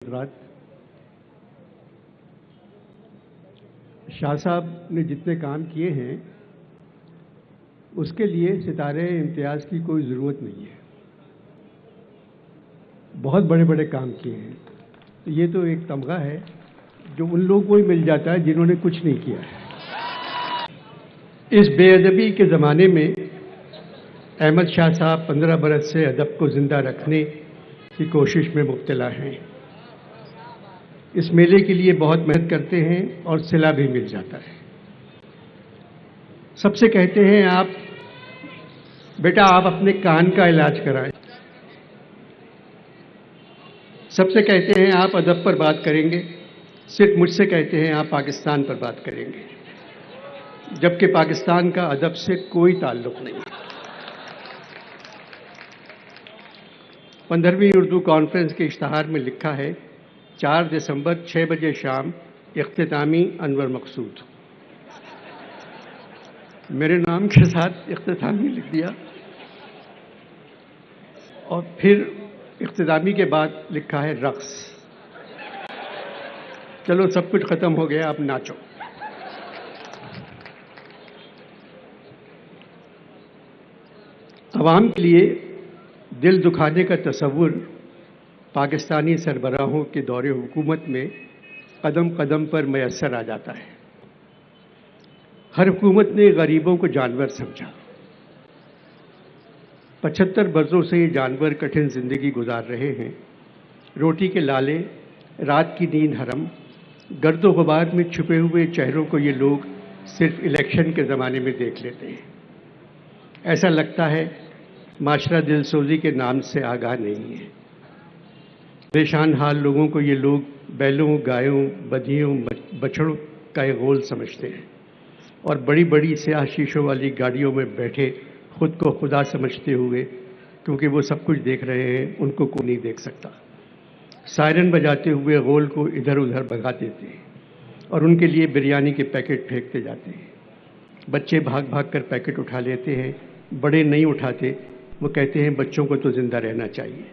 حضرات، شاہ صاحب نے جتنے کام کیے ہیں اس کے لیے ستارے امتیاز کی کوئی ضرورت نہیں ہے. بہت بڑے بڑے کام کیے ہیں. تو یہ تو ایک تمغہ ہے جو ان لوگوں کو ہی مل جاتا ہے جنہوں نے کچھ نہیں کیا ہے. اس بے ادبی کے زمانے میں احمد شاہ صاحب 15 برس سے ادب کو زندہ رکھنے کی کوشش میں مبتلا ہیں. اس میلے کے لیے بہت محنت کرتے ہیں اور صلہ بھی مل جاتا ہے. سب سے کہتے ہیں آپ بیٹا آپ اپنے کان کا علاج کرائیں. سب سے کہتے ہیں آپ ادب پر بات کریں گے. صرف مجھ سے کہتے ہیں آپ پاکستان پر بات کریں گے، جبکہ پاکستان کا ادب سے کوئی تعلق نہیں. 15ویں اردو کانفرنس کے اشتہار میں لکھا ہے 4 دسمبر 6 بجے شام اختتامی انور مقصود. میرے نام کے ساتھ اختتامی لکھ دیا اور پھر اختتامی کے بعد لکھا ہے رقص. چلو سب کچھ ختم ہو گیا، اب ناچو. عوام کے لیے دل دکھانے کا تصور پاکستانی سربراہوں کے دور حکومت میں قدم قدم پر میسر آ جاتا ہے. ہر حکومت نے غریبوں کو جانور سمجھا. 75 برسوں سے یہ جانور کٹھن زندگی گزار رہے ہیں. روٹی کے لالے، رات کی نیند حرام، گرد و غبار میں چھپے ہوئے چہروں کو یہ لوگ صرف الیکشن کے زمانے میں دیکھ لیتے ہیں. ایسا لگتا ہے معاشرہ دل سوزی کے نام سے آگاہ نہیں ہے. پریشان حال لوگوں کو یہ لوگ بیلوں، گایوں، بدھیوں، بچڑوں کا ایک غول سمجھتے ہیں اور بڑی بڑی سیاہ شیشوں والی گاڑیوں میں بیٹھے خود کو خدا سمجھتے ہوئے، کیونکہ وہ سب کچھ دیکھ رہے ہیں، ان کو کوئی نہیں دیکھ سکتا. سائرن بجاتے ہوئے غول کو ادھر ادھر بھگا دیتے ہیں اور ان کے لیے بریانی کے پیکٹ پھینکتے جاتے ہیں. بچے بھاگ بھاگ کر پیکٹ اٹھا لیتے ہیں، بڑے نہیں اٹھاتے. وہ کہتے ہیں بچوں کو تو زندہ رہنا چاہیے.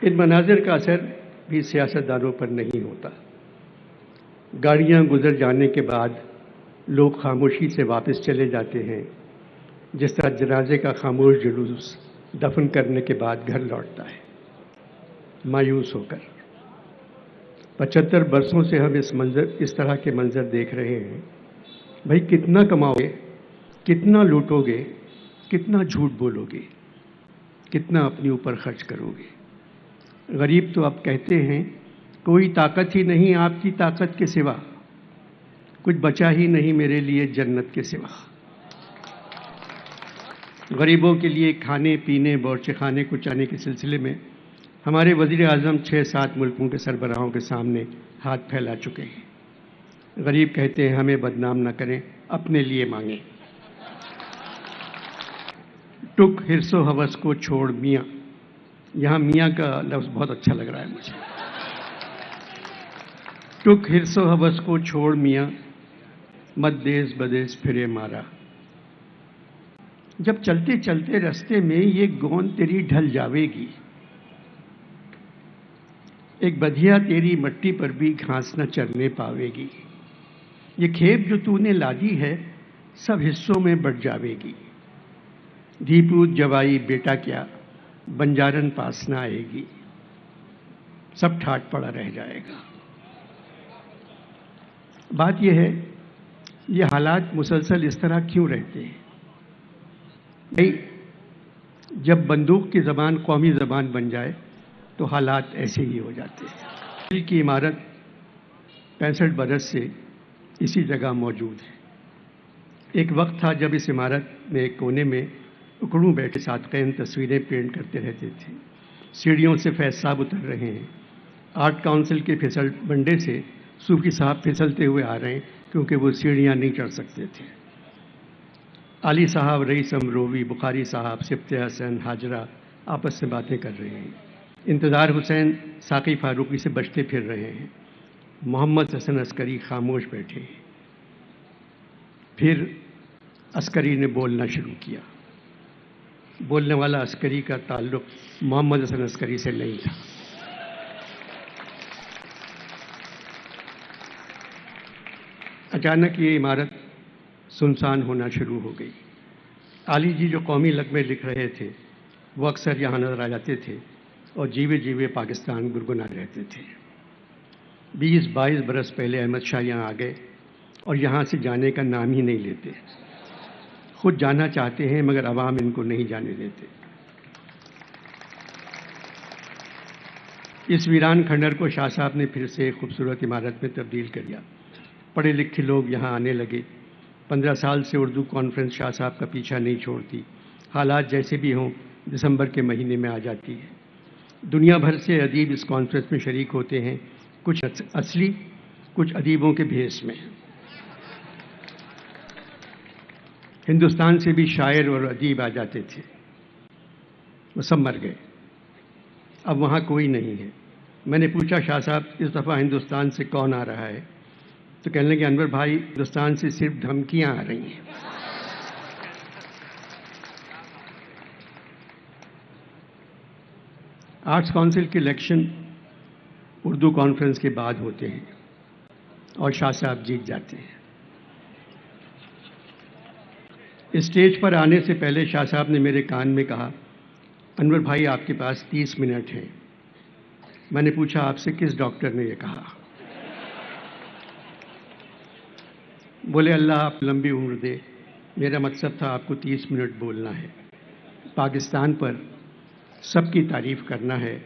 ان مناظر کا اثر بھی سیاستدانوں پر نہیں ہوتا. گاڑیاں گزر جانے کے بعد لوگ خاموشی سے واپس چلے جاتے ہیں، جس طرح جنازے کا خاموش جلوس دفن کرنے کے بعد گھر لوٹتا ہے مایوس ہو کر. 75 برسوں سے ہم اس طرح کے منظر دیکھ رہے ہیں. بھائی کتنا کماؤ گے، کتنا لوٹو گے، کتنا جھوٹ بولو گے، کتنا اپنے اوپر خرچ کرو گے. غریب تو اب کہتے ہیں کوئی طاقت ہی نہیں آپ کی طاقت کے سوا، کچھ بچا ہی نہیں میرے لیے جنت کے سوا. غریبوں کے لیے کھانے پینے بورچے خانے کو چانے کے سلسلے میں ہمارے وزیر اعظم 6-7 ملکوں کے سربراہوں کے سامنے ہاتھ پھیلا چکے ہیں. غریب کہتے ہیں ہمیں بدنام نہ کریں، اپنے لیے مانگیں. ٹک ہرس و ہوس کو چھوڑ میاں، یہاں میاں کا لفظ بہت اچھا لگ رہا ہے مجھے. ٹک ہرس و ہوس کو چھوڑ میاں، مت دیس بدیس پھرے مارا. جب چلتے چلتے رستے میں یہ گوند تیری ڈھل جاوے گی، ایک بدھیا تیری مٹی پر بھی گھاس نہ چرنے پاوے گی. یہ کھیپ جو تو نے لادی ہے سب حصوں میں بٹ جاوے گی. دھیپوت جوائی بیٹا کیا بنجارن پاس نہ آئے گی، سب ٹھاٹ پڑا رہ جائے گا. بات یہ ہے یہ حالات مسلسل اس طرح کیوں رہتے ہیں؟ جب بندوق کی زبان قومی زبان بن جائے تو حالات ایسے ہی ہو جاتے ہیں. دل کی عمارت 65 برس سے اسی جگہ موجود ہے. ایک وقت تھا جب اس عمارت میں ایک کونے میں اکڑوں بیٹھے صادقین تصویریں پینٹ کرتے رہتے تھے. سیڑھیوں سے فیض صاحب اتر رہے ہیں. آرٹ کونسل کے پھسل بنڈے سے صوفی صاحب پھسلتے ہوئے آ رہے ہیں کیونکہ وہ سیڑھیاں نہیں چڑھ سکتے تھے. علی صاحب، رئیس امروی، بخاری صاحب، سبط حسن، حاجرہ آپس میں باتیں کر رہے ہیں. انتظار حسین ساقی فاروقی سے بچتے پھر رہے ہیں. محمد حسن عسکری خاموش بیٹھے ہیں. پھر عسکری نے بولنا شروع کیا. بولنے والا عسکری کا تعلق محمد حسن عسکری سے نہیں تھا۔ اچانک یہ عمارت سنسان ہونا شروع ہو گئی۔ علی جی جو قومی لغمے لکھ رہے تھے وہ اکثر یہاں نظر آ جاتے تھے اور جیوے جیوے پاکستان گنگنا رہتے تھے۔ 20-22 برس پہلے احمد شاہ یہاں آ گئے اور یہاں سے جانے کا نام ہی نہیں لیتے۔ خود جانا چاہتے ہیں مگر عوام ان کو نہیں جانے دیتے۔ اس ویران کھنڈر کو شاہ صاحب نے پھر سے ایک خوبصورت عمارت میں تبدیل کر دیا۔ پڑھے لکھے لوگ یہاں آنے لگے۔ 15 سال سے اردو کانفرنس شاہ صاحب کا پیچھا نہیں چھوڑتی۔ حالات جیسے بھی ہوں دسمبر کے مہینے میں آ جاتی ہے۔ دنیا بھر سے ادیب اس کانفرنس میں شریک ہوتے ہیں، کچھ اصلی، کچھ ادیبوں کے بھیس میں۔ ہندوستان سے بھی شاعر اور ادیب آ جاتے تھے، وہ سب مر گئے، اب وہاں کوئی نہیں ہے۔ میں نے پوچھا شاہ صاحب اس دفعہ ہندوستان سے کون آ رہا ہے؟ تو کہنے لگے انور بھائی ہندوستان سے صرف دھمکیاں آ رہی ہیں۔ آرٹس کونسل کے الیکشن اردو کانفرنس کے بعد ہوتے ہیں اور شاہ صاحب جیت جاتے ہیں۔ اسٹیج پر آنے سے پہلے شاہ صاحب نے میرے کان میں کہا، انور بھائی آپ کے پاس 30 منٹ ہیں۔ میں نے پوچھا آپ سے کس ڈاکٹر نے یہ کہا؟ بولے اللہ آپ لمبی عمر دے، میرا مقصد تھا آپ کو 30 منٹ بولنا ہے، پاکستان پر سب کی تعریف کرنا ہے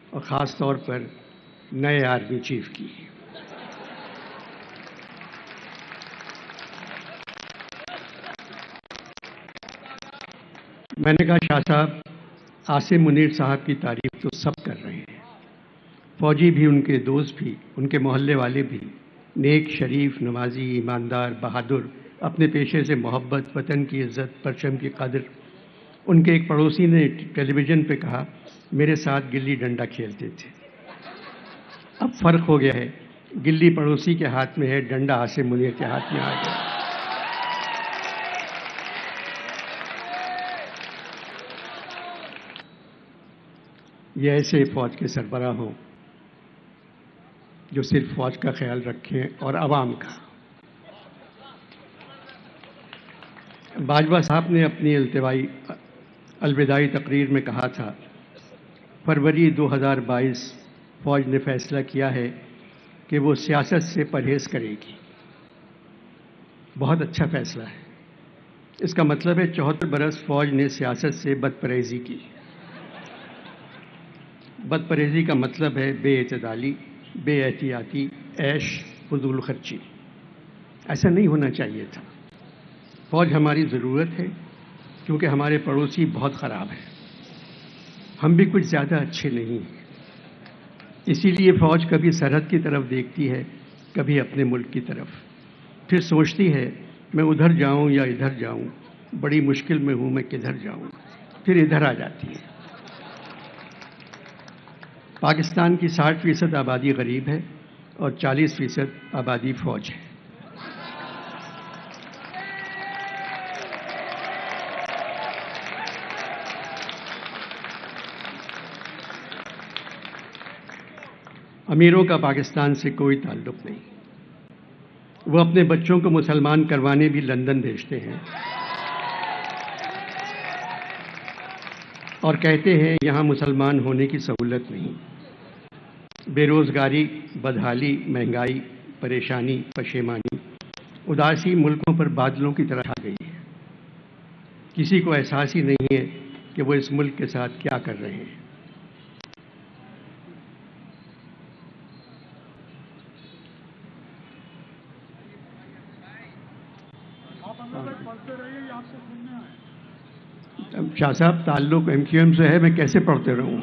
اور خاص طور پر نئے آرمی چیف کی۔ میں نے کہا شاہ صاحب عاصم منیر صاحب کی تعریف تو سب کر رہے ہیں، فوجی بھی، ان کے دوست بھی، ان کے محلے والے بھی، نیک، شریف، نمازی، ایماندار، بہادر، اپنے پیشے سے محبت، وطن کی عزت، پرچم کی قدر۔ ان کے ایک پڑوسی نے ٹیلی ویژن پہ کہا میرے ساتھ گلی ڈنڈا کھیلتے تھے۔ اب فرق ہو گیا ہے، گلی پڑوسی کے ہاتھ میں ہے، ڈنڈا عاصم منیر کے ہاتھ میں آ گیا۔ یہ ایسے فوج کے سربراہ ہوں جو صرف فوج کا خیال رکھیں اور عوام کا۔ باجوہ صاحب نے اپنی الوداعی تقریر میں کہا تھا، فروری 2022 فوج نے فیصلہ کیا ہے کہ وہ سیاست سے پرہیز کرے گی۔ بہت اچھا فیصلہ ہے۔ اس کا مطلب ہے 74 برس فوج نے سیاست سے بدپرہیزی کی۔ بدپرہیزی کا مطلب ہے بے اعتدالی، بے احتیاطی، عیش، فضول خرچی۔ ایسا نہیں ہونا چاہیے تھا۔ فوج ہماری ضرورت ہے کیونکہ ہمارے پڑوسی بہت خراب ہیں، ہم بھی کچھ زیادہ اچھے نہیں ہیں۔ اسی لیے فوج کبھی سرحد کی طرف دیکھتی ہے، کبھی اپنے ملک کی طرف، پھر سوچتی ہے میں ادھر جاؤں یا ادھر جاؤں، بڑی مشکل میں ہوں، میں کدھر جاؤں، پھر ادھر آ جاتی ہے۔ پاکستان کی 60% آبادی غریب ہے اور 40% آبادی فوج ہے۔ امیروں کا پاکستان سے کوئی تعلق نہیں، وہ اپنے بچوں کو مسلمان کروانے بھی لندن بھیجتے ہیں اور کہتے ہیں یہاں مسلمان ہونے کی سہولت نہیں۔ بے روزگاری، بدحالی، مہنگائی، پریشانی، پشیمانی، اداسی ملکوں پر بادلوں کی طرح چھا گئی ہے۔ کسی کو احساس ہی نہیں ہے کہ وہ اس ملک کے ساتھ کیا کر رہے ہیں۔ شاہ صاحب تعلق MQM سے ہے، میں کیسے پڑھتے رہوں؟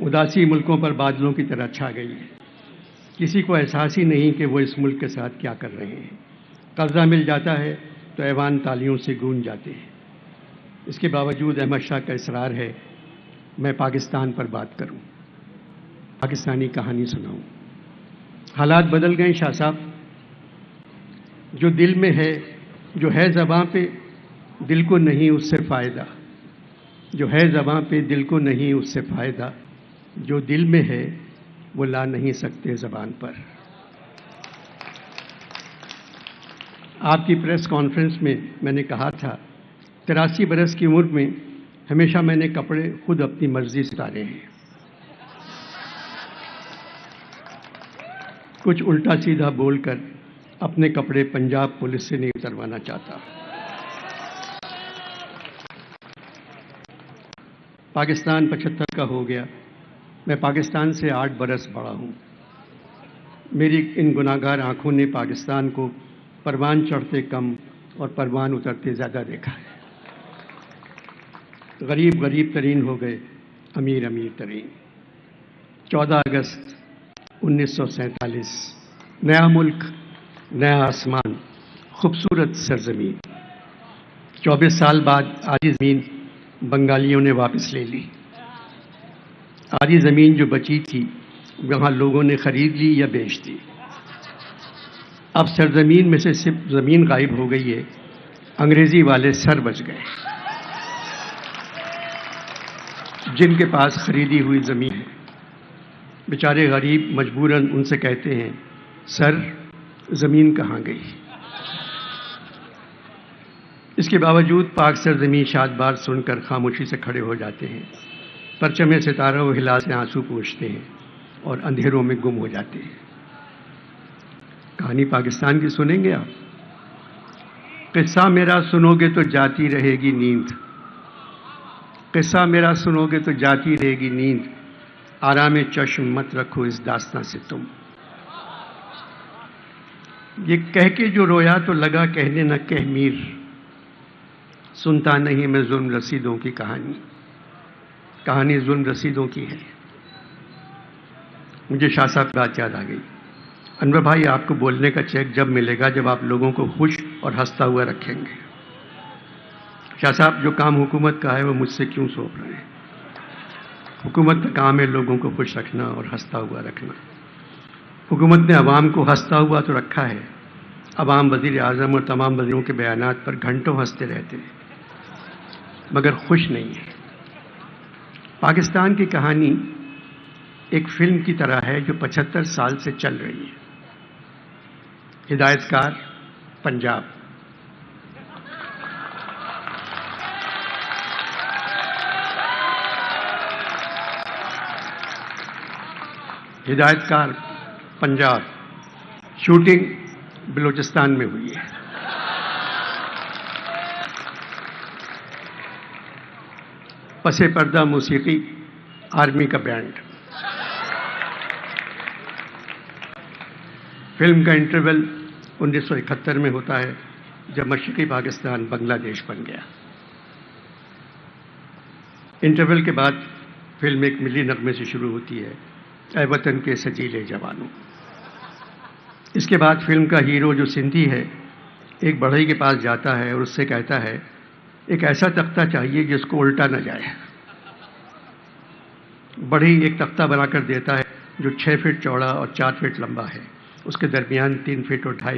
اداسی ملکوں پر بادلوں کی طرح چھا گئی ہے، کسی کو احساس ہی نہیں کہ وہ اس ملک کے ساتھ کیا کر رہے ہیں۔ قرضہ مل جاتا ہے تو ایوان تالیوں سے گونج جاتے ہیں۔ اس کے باوجود احمد شاہ کا اصرار ہے میں پاکستان پر بات کروں، پاکستانی کہانی سناؤں۔ حالات بدل گئے شاہ صاحب، جو دل میں ہے، جو ہے زباں پہ، دل کو نہیں اس سے فائدہ، جو ہے زباں پہ دل کو نہیں اس سے فائدہ، جو دل میں ہے وہ لا نہیں سکتے زبان پر۔ آپ کی پریس کانفرنس میں میں نے کہا تھا 83 برس کی عمر میں ہمیشہ میں نے کپڑے خود اپنی مرضی سے اتارے ہیں، کچھ الٹا سیدھا بول کر اپنے کپڑے پنجاب پولیس سے نہیں اتروانا چاہتا۔ پاکستان 75 کا ہو گیا، میں پاکستان سے 8 برس بڑا ہوں۔ میری ان گناہگار آنکھوں نے پاکستان کو پروان چڑھتے کم اور پروان اترتے زیادہ دیکھا ہے۔ غریب غریب ترین ہو گئے، امیر امیر ترین۔ 14 اگست 1947، نیا ملک، نیا آسمان، خوبصورت سرزمین۔ 24 سال بعد آدھی زمین بنگالیوں نے واپس لے لی۔ آدھی زمین جو بچی تھی وہاں لوگوں نے خرید لی یا بیچ دی۔ اب سرزمین میں سے صرف زمین غائب ہو گئی ہے، انگریزی والے سر بچ گئے۔ جن کے پاس خریدی ہوئی زمین ہے، بیچارے غریب مجبوراً ان سے کہتے ہیں سر زمین کہاں گئی؟ اس کے باوجود پاک سرزمین شاد بار سن کر خاموشی سے کھڑے ہو جاتے ہیں، پرچم ستارہ و ہلال سے آنسو پوچھتے ہیں اور اندھیروں میں گم ہو جاتے ہیں۔ کہانی پاکستان کی سنیں گے آپ؟ قصہ میرا سنو گے تو جاتی رہے گی نیند، قصہ میرا سنو گے تو جاتی رہے گی نیند، آرام چشم مت رکھو اس داستاں سے تم۔ یہ کہہ کے جو رویا تو لگا کہنے نہ کہہ میر، سنتا نہیں میں ظلم رسیدوں کی کہانی، کہانی ظلم رسیدوں کی ہے۔ مجھے شاہ صاحب کی بات یاد آ گئی۔ انور بھائی، آپ کو بولنے کا چیک جب ملے گا جب آپ لوگوں کو خوش اور ہنستا ہوا رکھیں گے۔ شاہ صاحب، جو کام حکومت کا ہے وہ مجھ سے کیوں سونپ رہے ہیں؟ حکومت کا کام ہے لوگوں کو خوش رکھنا اور ہنستا ہوا رکھنا۔ حکومت نے عوام کو ہنستا ہوا تو رکھا ہے، عوام وزیر اعظم اور تمام وزیروں کے بیانات پر گھنٹوں ہنستے رہتے ہیں مگر خوش نہیں ہے۔ پاکستان کی کہانی ایک فلم کی طرح ہے جو 75 سال سے چل رہی ہے۔ ہدایت کار پنجاب۔ ہدایت کار پنجاب، شوٹنگ بلوچستان میں ہوئی ہے۔ پس پردہ موسیقی، آرمی کا بینڈ۔ فلم کا انٹرول 1971 میں ہوتا ہے جب مشرقی پاکستان بنگلہ دیش بن گیا۔ انٹرول کے بعد فلم ایک ملی نغمے سے شروع ہوتی ہے، اے وطن کے سجیلے جوانوں۔ اس کے بعد فلم کا ہیرو جو سندھی ہے ایک بڑھئی کے پاس جاتا ہے اور اس سے کہتا ہے ایک ایسا تختہ چاہیے جس کو الٹا نہ جائے۔ بڑھئی ایک تختہ بنا کر دیتا ہے جو 6 فٹ چوڑا اور 4 فٹ لمبا ہے، اس کے درمیان 3 فٹ اور 2.5